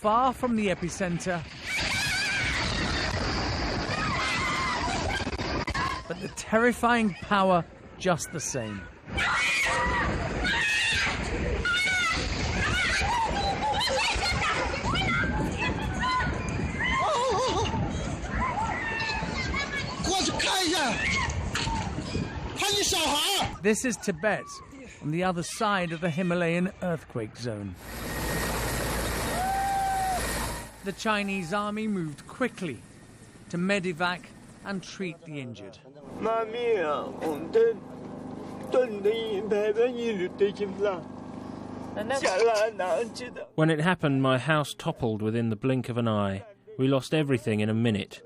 far from the epicenter, but the terrifying power just the same. This is Tibet, on the other side of the Himalayan earthquake zone. The Chinese army moved quickly to medevac and treat the injured. When it happened, my house toppled within the blink of an eye. We lost everything in a minute.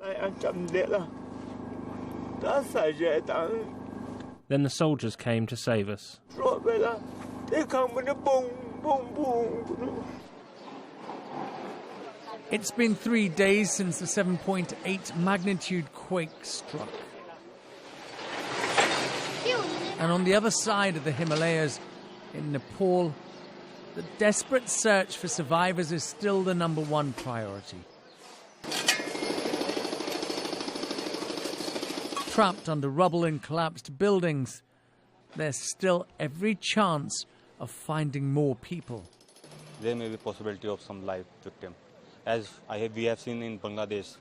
Then the soldiers came to save us. It's been 3 days since the 7.8 magnitude quake struck. And on the other side of the Himalayas, in Nepal, the desperate search for survivors is still the #1 priority. Trapped under rubble and collapsed buildings, there's still every chance of finding more people. There may be possibility of some live victim. As we have seen in Bangladesh,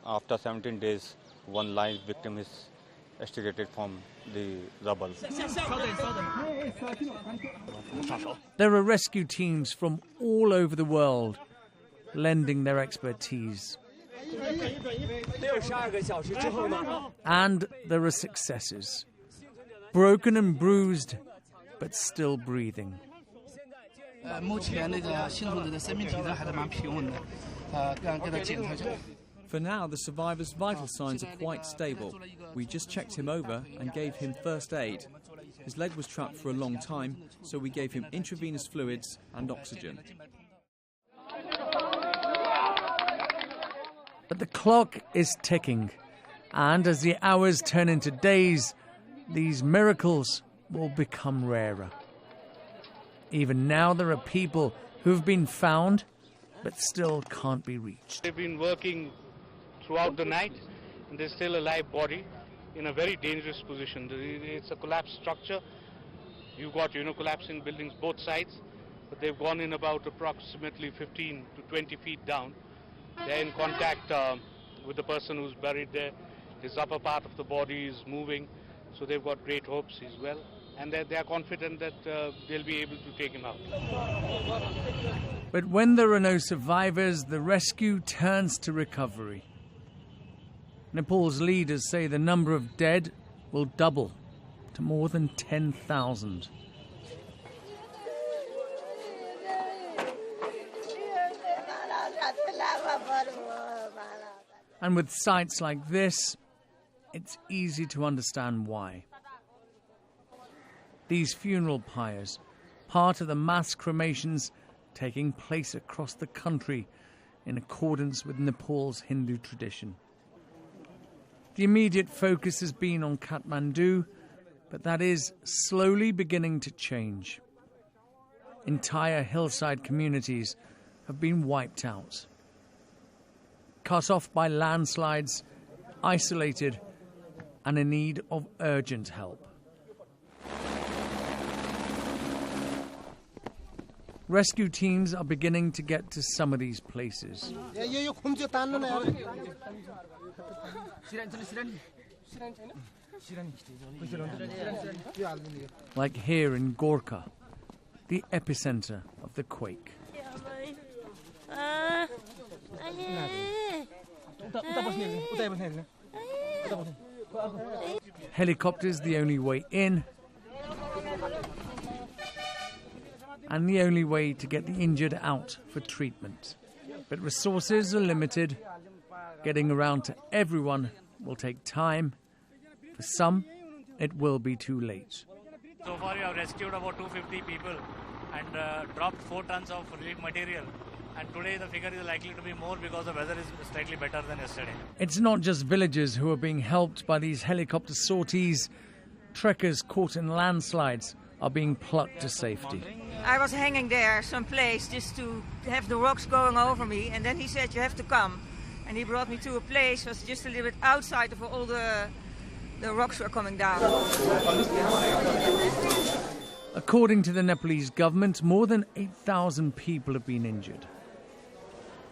after 17 days, one live victim is extricated from the rubble. There are rescue teams from all over the world lending their expertise. And there are successes. Broken and bruised, but still breathing. For now, the survivor's vital signs are quite stable. We just checked him over and gave him first aid. His leg was trapped for a long time, so we gave him intravenous fluids and oxygen. But the clock is ticking, and as the hours turn into days, these miracles will become rarer. Even now there are people who have been found but still can't be reached. They've been working throughout the night, and there's still a live body in a very dangerous position. It's a collapsed structure. You've got, collapsing buildings both sides, but they've gone in about approximately 15 to 20 feet down. They're in contact with the person who's buried there. His upper part of the body is moving, so they've got great hopes he's well, and they are confident that they'll be able to take him out. But when there are no survivors, the rescue turns to recovery. Nepal's leaders say the number of dead will double to more than 10,000. And with sights like this, it's easy to understand why. These funeral pyres, part of the mass cremations taking place across the country in accordance with Nepal's Hindu tradition. The immediate focus has been on Kathmandu, but that is slowly beginning to change. Entire hillside communities have been wiped out. Cut off by landslides, isolated, and in need of urgent help. Rescue teams are beginning to get to some of these places. Like here in Gorkha, the epicenter of the quake. Helicopters the only way in, and the only way to get the injured out for treatment. But resources are limited. Getting around to everyone will take time. For some, it will be too late. So far, we have rescued about 250 people and dropped 4 tons of relief material. And today the figure is likely to be more because the weather is slightly better than yesterday. It's not just villagers who are being helped by these helicopter sorties. Trekkers caught in landslides are being plucked to safety. I was hanging there someplace just to have the rocks going over me, and then he said, "You have to come." And he brought me to a place that was just a little bit outside of all the rocks were coming down. According to the Nepalese government, more than 8,000 people have been injured.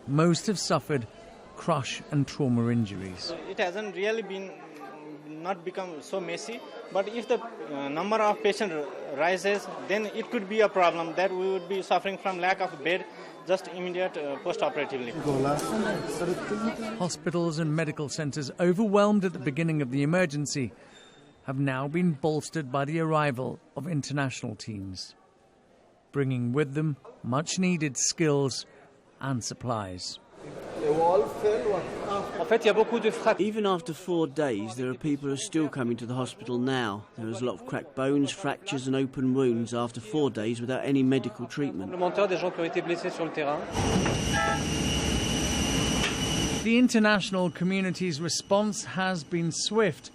Most have suffered crush and trauma injuries. It hasn't really not become so messy, but if the number of patients rises, then it could be a problem that we would be suffering from lack of bed just immediate post-operatively. Hospitals and medical centres overwhelmed at the beginning of the emergency have now been bolstered by the arrival of international teams, bringing with them much-needed skills and supplies. Even after 4 days, there are people who are still coming to the hospital now. There is a lot of cracked bones, fractures and open wounds after 4 days without any medical treatment. The international community's response has been swift.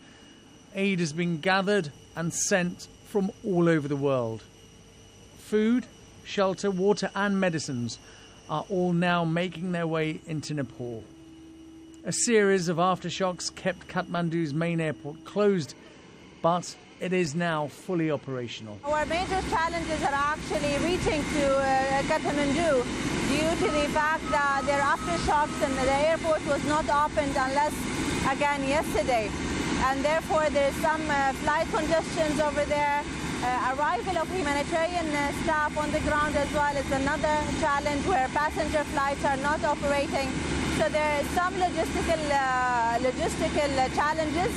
Aid has been gathered and sent from all over the world. Food, shelter, water and medicines are all now making their way into Nepal. A series of aftershocks kept Kathmandu's main airport closed, but it is now fully operational. Our major challenges are actually reaching to Kathmandu due to the fact that there are aftershocks and the airport was not opened unless, again, yesterday. And therefore there's some flight congestions over there. Arrival of humanitarian staff on the ground as well is another challenge where passenger flights are not operating. So there are some logistical challenges.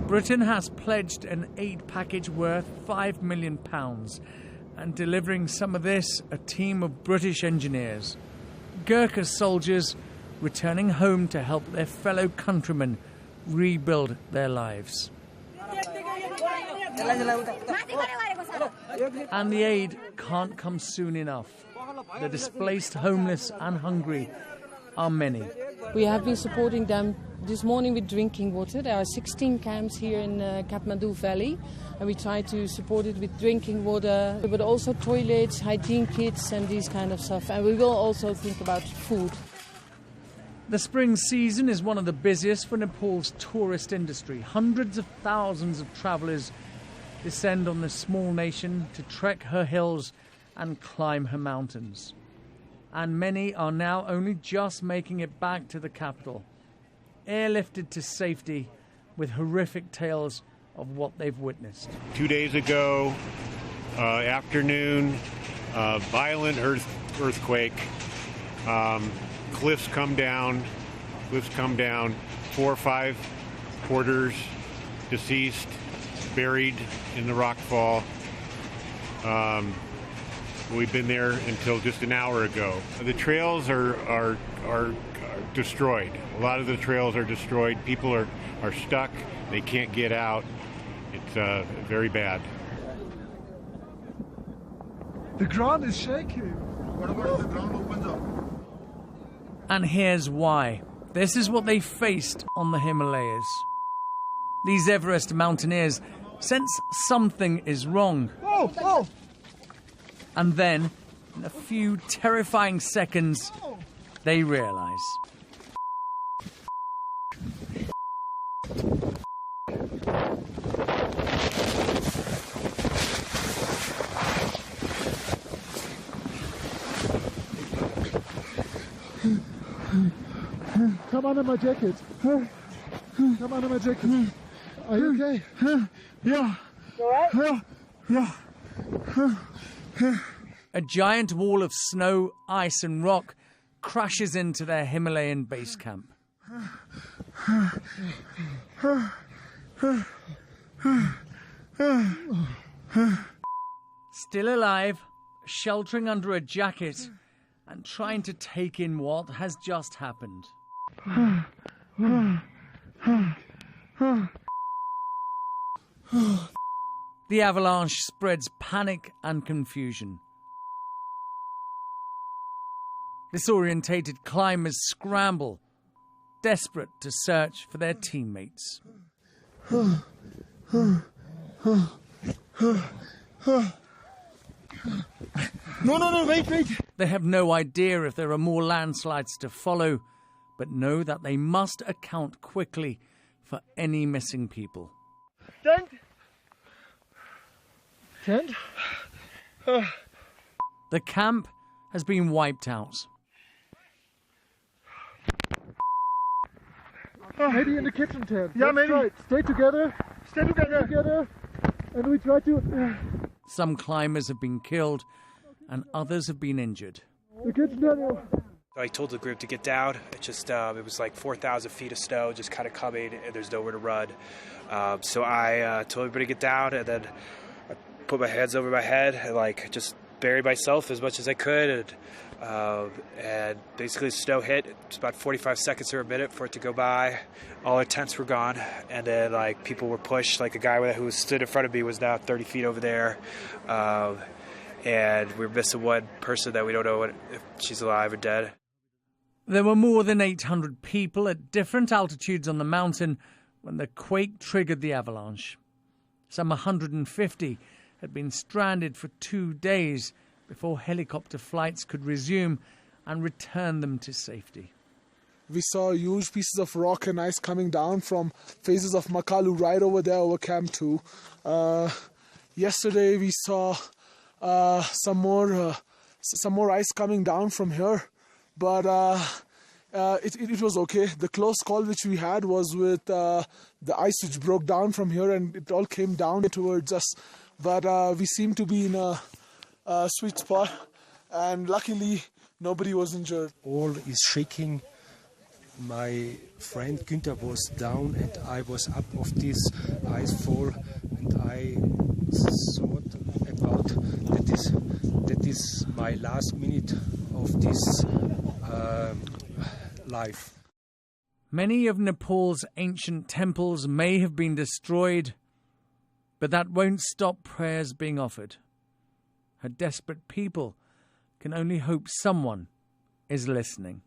Britain has pledged an aid package worth £5 million, and delivering some of this, a team of British engineers, Gurkha soldiers returning home to help their fellow countrymen rebuild their lives. And the aid can't come soon enough. The displaced, homeless and hungry are many. We have been supporting them this morning with drinking water. There are 16 camps here in Kathmandu Valley, and we try to support it with drinking water, but also toilets, hygiene kits and these kind of stuff. And we will also think about food. The spring season is one of the busiest for Nepal's tourist industry. Hundreds of thousands of travellers descend on this small nation to trek her hills and climb her mountains. And many are now only just making it back to the capital, airlifted to safety with horrific tales of what they've witnessed. 2 days ago, afternoon, violent earthquake. Cliffs come down, 4 or 5 porters deceased, buried in the rockfall. We've been there until just an hour ago. The trails are destroyed. A lot of the trails are destroyed. People are stuck. They can't get out. It's very bad. The ground is shaking. What about the ground opens up? And here's why. This is what they faced on the Himalayas. These Everest mountaineers sense something is wrong. Oh. And then, in a few terrifying seconds, they realise. Come under my jacket. Come under my jacket. Are you okay? Yeah. You all right? Yeah. A giant wall of snow, ice and rock crashes into their Himalayan base camp. Still alive, sheltering under a jacket and trying to take in what has just happened. The avalanche spreads panic and confusion. Disorientated climbers scramble, desperate to search for their teammates. No, wait. They have no idea if there are more landslides to follow, but know that they must account quickly for any missing people. Tent. The camp has been wiped out. Maybe in the kitchen tent. Yeah, Let's maybe. try it. Stay together, and we try to... Some climbers have been killed and others have been injured. The kitchen tent. I told the group to get down. It just it was like 4,000 feet of snow just kind of coming, and there's nowhere to run. So I told everybody to get down, and then I put my hands over my head and like just buried myself as much as I could. And basically the snow hit. It's about 45 seconds or a minute for it to go by. All our tents were gone, and then like people were pushed. Like a guy who stood in front of me was now 30 feet over there. And we're missing one person that we don't know if she's alive or dead. There were more than 800 people at different altitudes on the mountain when the quake triggered the avalanche. Some 150 had been stranded for 2 days before helicopter flights could resume and return them to safety. We saw huge pieces of rock and ice coming down from faces of Makalu right over there over Camp 2. Yesterday we saw some more ice coming down from here, but it was okay. The close call which we had was with the ice which broke down from here, and it all came down towards us. But we seem to be in a sweet spot, and luckily nobody was injured. All is shaking. My friend Günther was down and I was up of this ice fall, and I thought about that is my last minute of this life. Many of Nepal's ancient temples may have been destroyed, but that won't stop prayers being offered. Her desperate people can only hope someone is listening.